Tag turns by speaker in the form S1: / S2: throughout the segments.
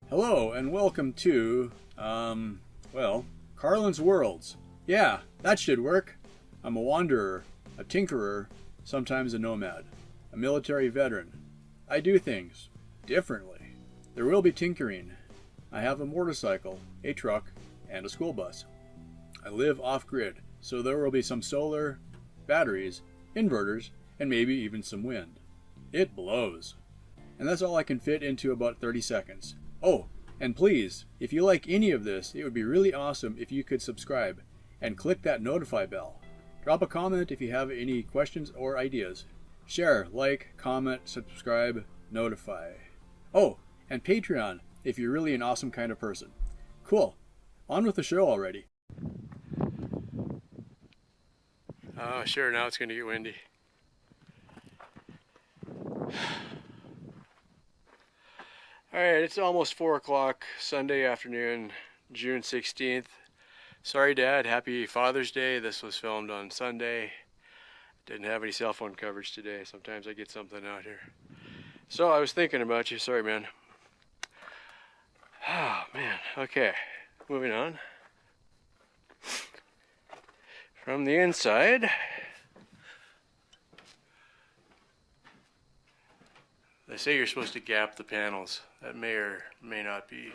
S1: Hello and welcome to, Carlin's Worlds. Yeah, that should work. I'm a wanderer, a tinkerer, sometimes a nomad, a military veteran. I do things differently. There will be tinkering. I have a motorcycle, a truck, and a school bus. I live off-grid, so there will be some solar, batteries, inverters, and maybe even some wind. It blows. And that's all I can fit into about 30 seconds. Oh, and please, if you like any of this, it would be really awesome if you could subscribe and click that notify bell. Drop a comment if you have any questions or ideas. Share, like, comment, subscribe, notify. Oh, and Patreon if you're really an awesome kind of person. Cool. On with the show already.
S2: Oh, sure, now it's going to get windy. Alright, it's almost 4 o'clock, Sunday afternoon, June 16th. Sorry, Dad, happy Father's Day. This was filmed on Sunday. Didn't have any cell phone coverage today. Sometimes I get something out here. So I was thinking about you. Sorry, man. Oh, man. Okay, moving on. From the inside, they say you're supposed to gap the panels. That may or may not be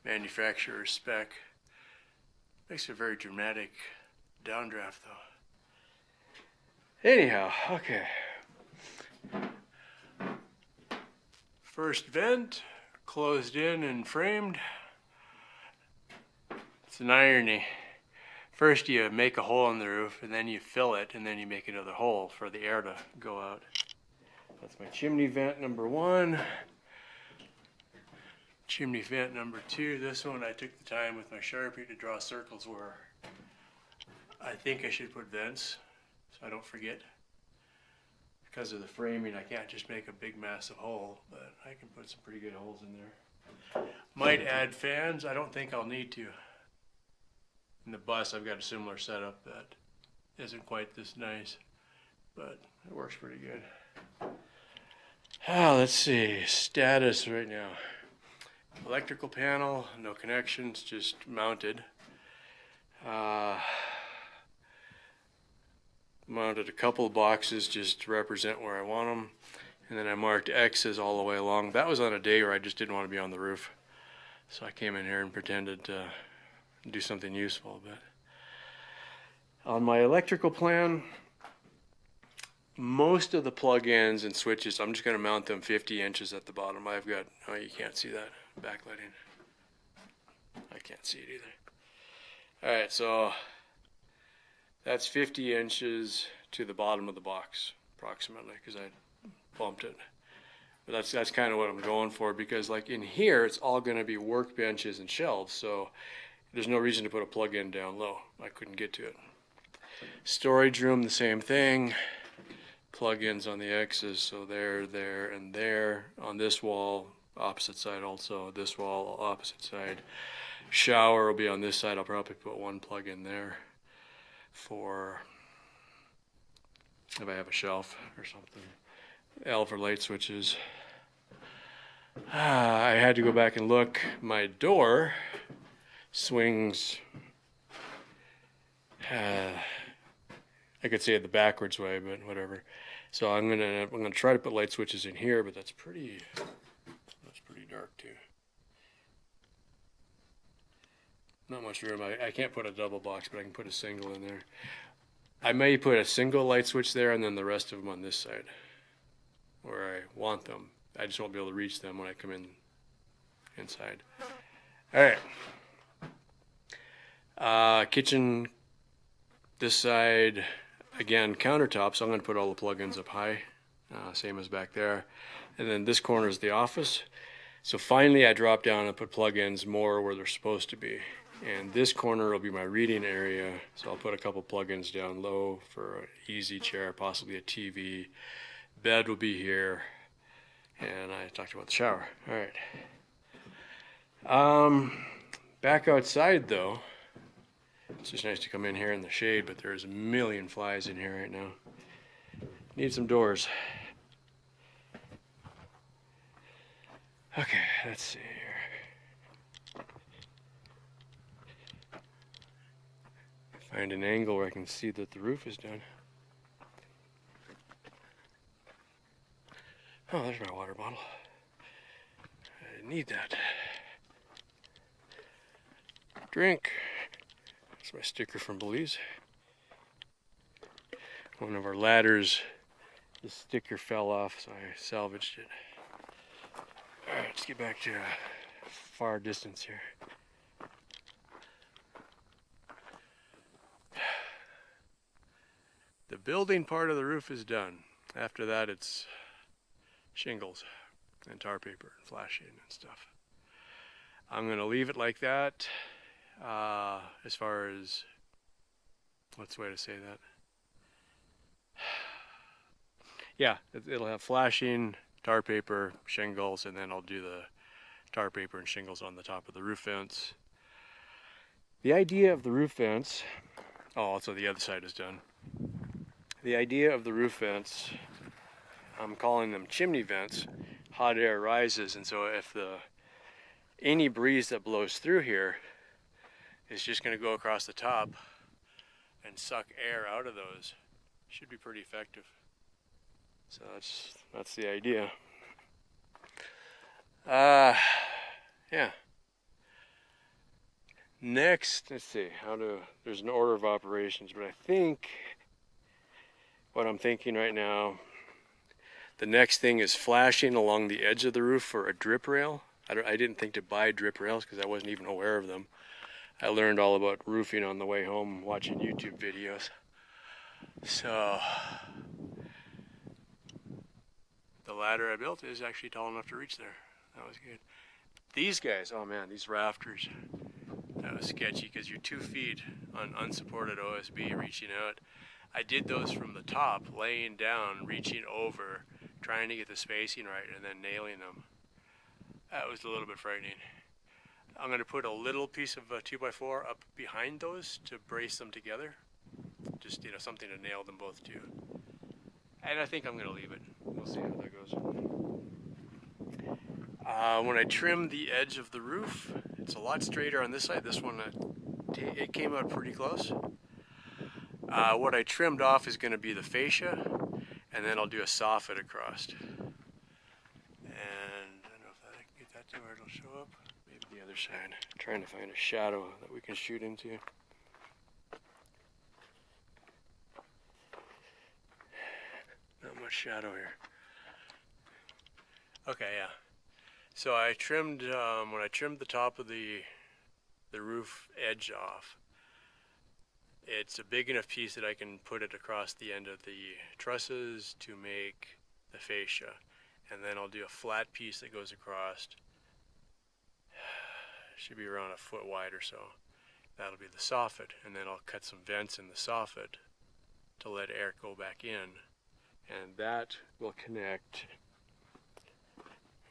S2: manufacturer's spec. Makes a very dramatic downdraft though. Anyhow, okay. First vent, closed in and framed. It's an irony. First you make a hole in the roof and then you fill it and then you make another hole for the air to go out. That's my chimney vent number 1. Chimney vent number 2. This one I took the time with my Sharpie to draw circles where I think I should put vents so I don't forget. Because of the framing I can't just make a big massive hole, but I can put some pretty good holes in there. Might add fans. I don't think I'll need to. In the bus I've got a similar setup that isn't quite this nice, but it works pretty good. Let's see, status right now. Electrical panel, no connections, just mounted. Mounted a couple of boxes just to represent where I want them. And then I marked X's all the way along. That was on a day where I just didn't want to be on the roof. So I came in here and pretended to do something useful. But on my electrical plan, most of the plug-ins and switches, I'm just going to mount them 50 inches at the bottom. I've got, oh, you can't see that backlighting. I can't see it either. Alright, so that's 50 inches to the bottom of the box, approximately, because I bumped it. But that's kind of what I'm going for, because like in here, it's all going to be workbenches and shelves, so there's no reason to put a plug-in down low. I couldn't get to it. Storage room, the same thing. Plug-ins on the X's, so there, and there. On this wall, opposite side also. This wall, opposite side. Shower will be on this side. I'll probably put one plug-in there for if I have a shelf or something. L for light switches. I had to go back and look. My door swings, I could say it the backwards way, but whatever. So I'm gonna try to put light switches in here, but that's pretty dark too. Not much room. I can't put a double box, but I can put a single in there. I may put a single light switch there and then the rest of them on this side where I want them. I just won't be able to reach them when I come in inside. All right. Kitchen this side, again, countertop, so I'm going to put all the plugins up high, same as back there. And then this corner is the office. So finally I drop down and put plugins more where they're supposed to be. And this corner will be my reading area, so I'll put a couple plugins down low for an easy chair, possibly a TV. Bed will be here, and I talked about the shower. All right. Back outside though, it's just nice to come in here in the shade, but there's a million flies in here right now. Need some doors. Okay, let's see here. Find an angle where I can see that the roof is done. Oh, there's my water bottle. I need that. Drink. That's my sticker from Belize. One of our ladders, the sticker fell off, so I salvaged it. Alright, let's get back to a far distance here. The building part of the roof is done. After that, it's shingles and tar paper and flashing and stuff. I'm going to leave it like that. As far as, what's the way to say that? Yeah, it'll have flashing, tar paper, shingles, and then I'll do the tar paper and shingles on the top of the roof vents. The idea of the roof vents, oh, also the other side is done. The idea of the roof vents, I'm calling them chimney vents. Hot air rises, and so if any breeze that blows through here is just going to go across the top and suck air out of those, should be pretty effective. So that's the idea. Yeah. Next, let's see, there's an order of operations, but I think what I'm thinking right now, the next thing is flashing along the edge of the roof for a drip rail. I didn't think to buy drip rails because I wasn't even aware of them. I learned all about roofing on the way home watching YouTube videos. So the ladder I built is actually tall enough to reach there. That was good. These guys, oh man, these rafters, that was sketchy because you're 2 feet on unsupported OSB reaching out. I did those from the top, laying down, reaching over, trying to get the spacing right, and then nailing them. That was a little bit frightening. I'm going to put a little piece of 2x4 up behind those to brace them together. Just, something to nail them both to. And I think I'm going to leave it. We'll see how that goes. When I trimmed the edge of the roof, it's a lot straighter on this side. This one, it came out pretty close. What I trimmed off is going to be the fascia, and then I'll do a soffit across. And I don't know if I can get that to where it'll show up. Maybe the other side. I'm trying to find a shadow that we can shoot into. Not much shadow here. Okay, yeah. So I trimmed, when I trimmed the top of the roof edge off, it's a big enough piece that I can put it across the end of the trusses to make the fascia. And then I'll do a flat piece that goes across. Should be around a foot wide or so. That'll be the soffit. And then I'll cut some vents in the soffit to let air go back in. And that will connect.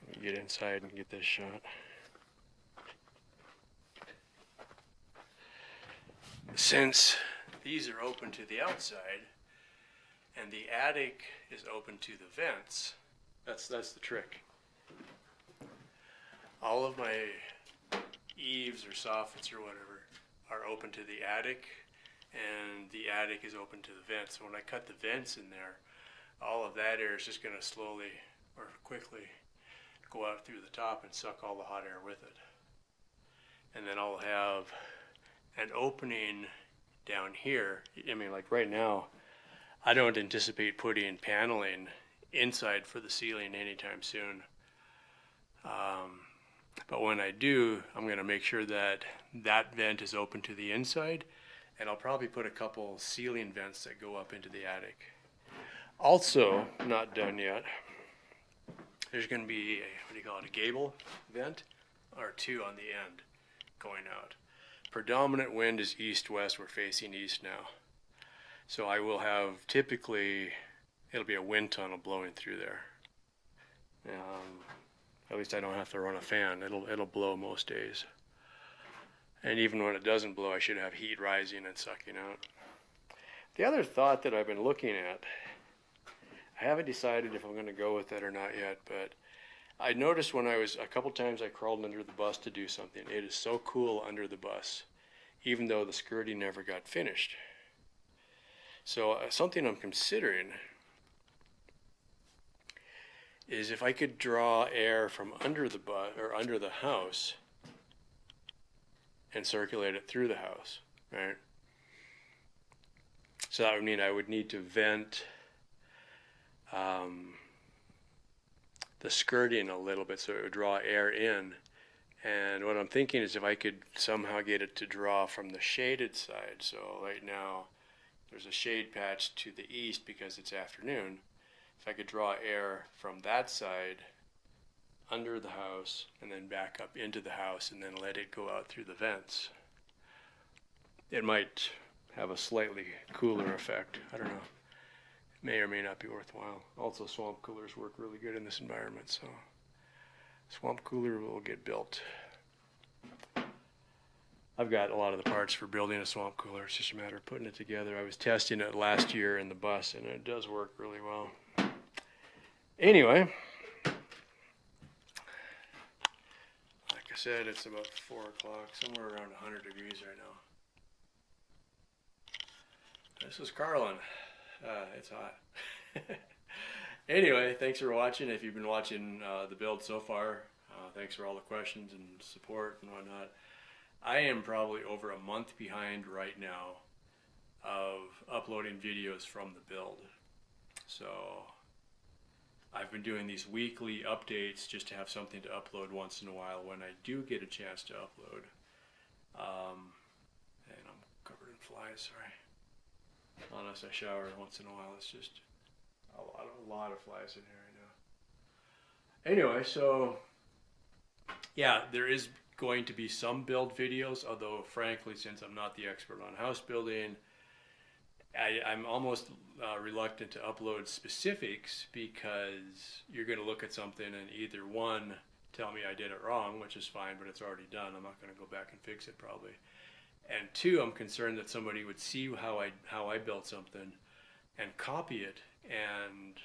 S2: Let me get inside and get this shot. Since these are open to the outside and the attic is open to the vents, that's the trick. All of my eaves or soffits or whatever are open to the attic, and the attic is open to the vents. So when I cut the vents in there, all of that air is just going to slowly or quickly go out through the top and suck all the hot air with it. And then I'll have an opening down here. I mean, like right now, I don't anticipate putting paneling inside for the ceiling anytime soon. But when I do, I'm going to make sure that that vent is open to the inside, and I'll probably put a couple ceiling vents that go up into the attic. Also, not done yet, there's going to be a gable vent or 2 on the end going out. Predominant wind is east-west. We're facing east now. So I will have, typically, it'll be a wind tunnel blowing through there. At least I don't have to run a fan. It'll blow most days. And even when it doesn't blow, I should have heat rising and sucking out. The other thought that I've been looking at, I haven't decided if I'm going to go with it or not yet, but I noticed when a couple times I crawled under the bus to do something. It is so cool under the bus. even though the skirting never got finished. So something I'm considering is if I could draw air from under the under the house and circulate it through the house, right? So that would mean I would need to vent the skirting a little bit so it would draw air in. And what I'm thinking is if I could somehow get it to draw from the shaded side. So right now there's a shade patch to the east because it's afternoon. If I could draw air from that side under the house and then back up into the house and then let it go out through the vents, it might have a slightly cooler effect. I don't know. It may or may not be worthwhile. Also, swamp coolers work really good in this environment, so swamp cooler will get built. I've got a lot of the parts for building a swamp cooler. It's just a matter of putting it together. I was testing it last year in the bus, and it does work really well. Anyway, like I said, it's about 4 o'clock, somewhere around 100 degrees right now. This is Carlin. It's hot. Anyway, thanks for watching. If you've been watching the build so far, thanks for all the questions and support and whatnot. I am probably over a month behind right now of uploading videos from the build. So I've been doing these weekly updates just to have something to upload once in a while when I do get a chance to upload. And I'm covered in flies, sorry. Unless I shower once in a while, it's just a lot of flies in here right now. Anyway, so yeah, there is going to be some build videos, although frankly, since I'm not the expert on house building, I'm almost reluctant to upload specifics because you're going to look at something and either one, tell me I did it wrong, which is fine, but it's already done. I'm not going to go back and fix it probably. And two, I'm concerned that somebody would see how I built something and copy it and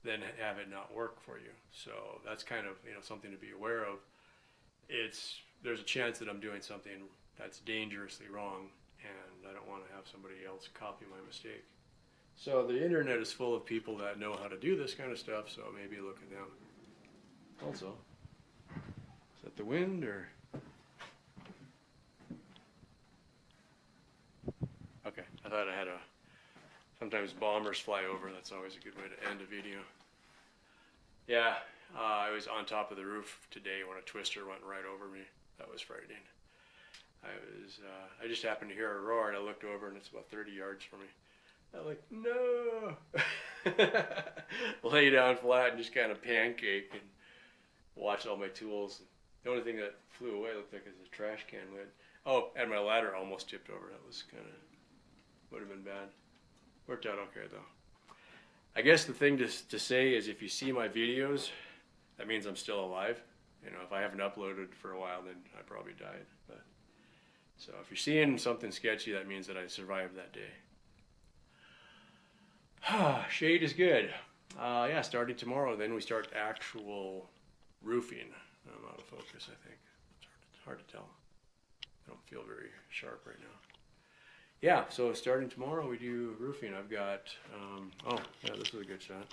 S2: then have it not work for you. So that's kind of, something to be aware of. There's a chance that I'm doing something that's dangerously wrong, and I don't want to have somebody else copy my mistake. So the internet is full of people that know how to do this kind of stuff, so maybe look at them. Also, is that the wind or? Okay, I thought I had sometimes bombers fly over. That's always a good way to end a video. Yeah, I was on top of the roof today when a twister went right over me. That was frightening. I just happened to hear a roar and I looked over and it's about 30 yards from me. I'm like, no! Lay down flat and just kind of pancake and watch all my tools. The only thing that flew away looked like it was a trash can lid. Oh, and my ladder almost tipped over. That was would have been bad. Worked out okay though. I guess the thing to say is if you see my videos, that means I'm still alive. If I haven't uploaded for a while, then I probably died. But so if you're seeing something sketchy, that means that I survived that day. Shade is good. Yeah, starting tomorrow, then we start actual roofing. I'm out of focus, I think. It's hard to tell. I don't feel very sharp right now. Yeah, so starting tomorrow we do roofing. I've got, oh, yeah, this is a good shot.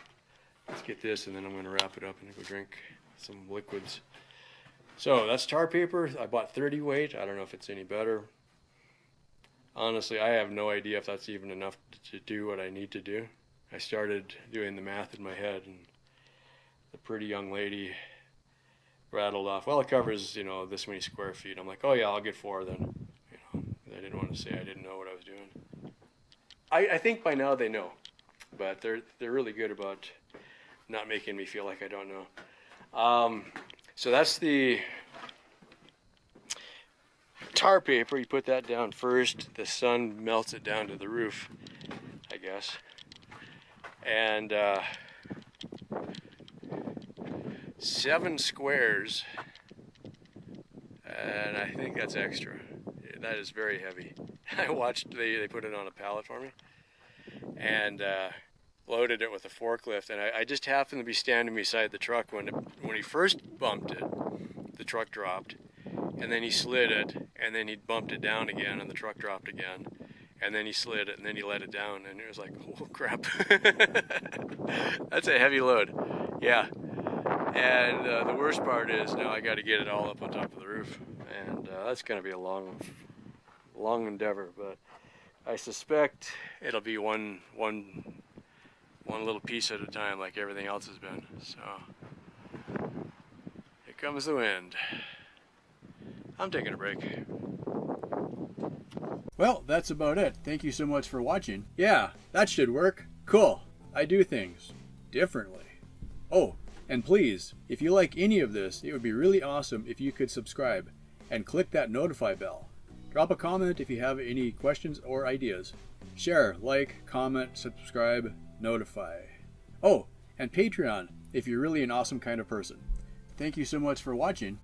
S2: Let's get this and then I'm going to wrap it up and go drink some liquids. So that's tar paper. I bought 30 weight. I don't know if it's any better. Honestly, I have no idea if that's even enough to do what I need to do. I started doing the math in my head and the pretty young lady rattled off, well, it covers, this many square feet. I'm like, oh yeah, I'll get 4 then. I didn't want to say I didn't know what I was doing. I think by now they know, but they're really good about not making me feel like I don't know. So that's the tar paper. You put that down first. The sun melts it down to the roof, I guess. And 7 squares, and I think that's extra. That is very heavy. I watched they put it on a pallet for me and loaded it with a forklift, and I just happened to be standing beside the truck when he first bumped it. The truck dropped and then he slid it, and then he bumped it down again, and the truck dropped again, and then he slid it, and then he let it down, and it was like, oh crap. That's a heavy load. Yeah. And the worst part is now I got to get it all up on top of the roof, and that's going to be a long endeavor, but I suspect it'll be one little piece at a time, like everything else has been. So here comes the wind. I'm taking a break.
S1: Well, that's about it. Thank you so much for watching. Yeah, that should work. Cool. I do things differently. Oh, and please, if you like any of this, it would be really awesome if you could subscribe and click that notify bell. Drop a comment if you have any questions or ideas. Share, like, comment, subscribe, notify. Oh, and Patreon if you're really an awesome kind of person. Thank you so much for watching.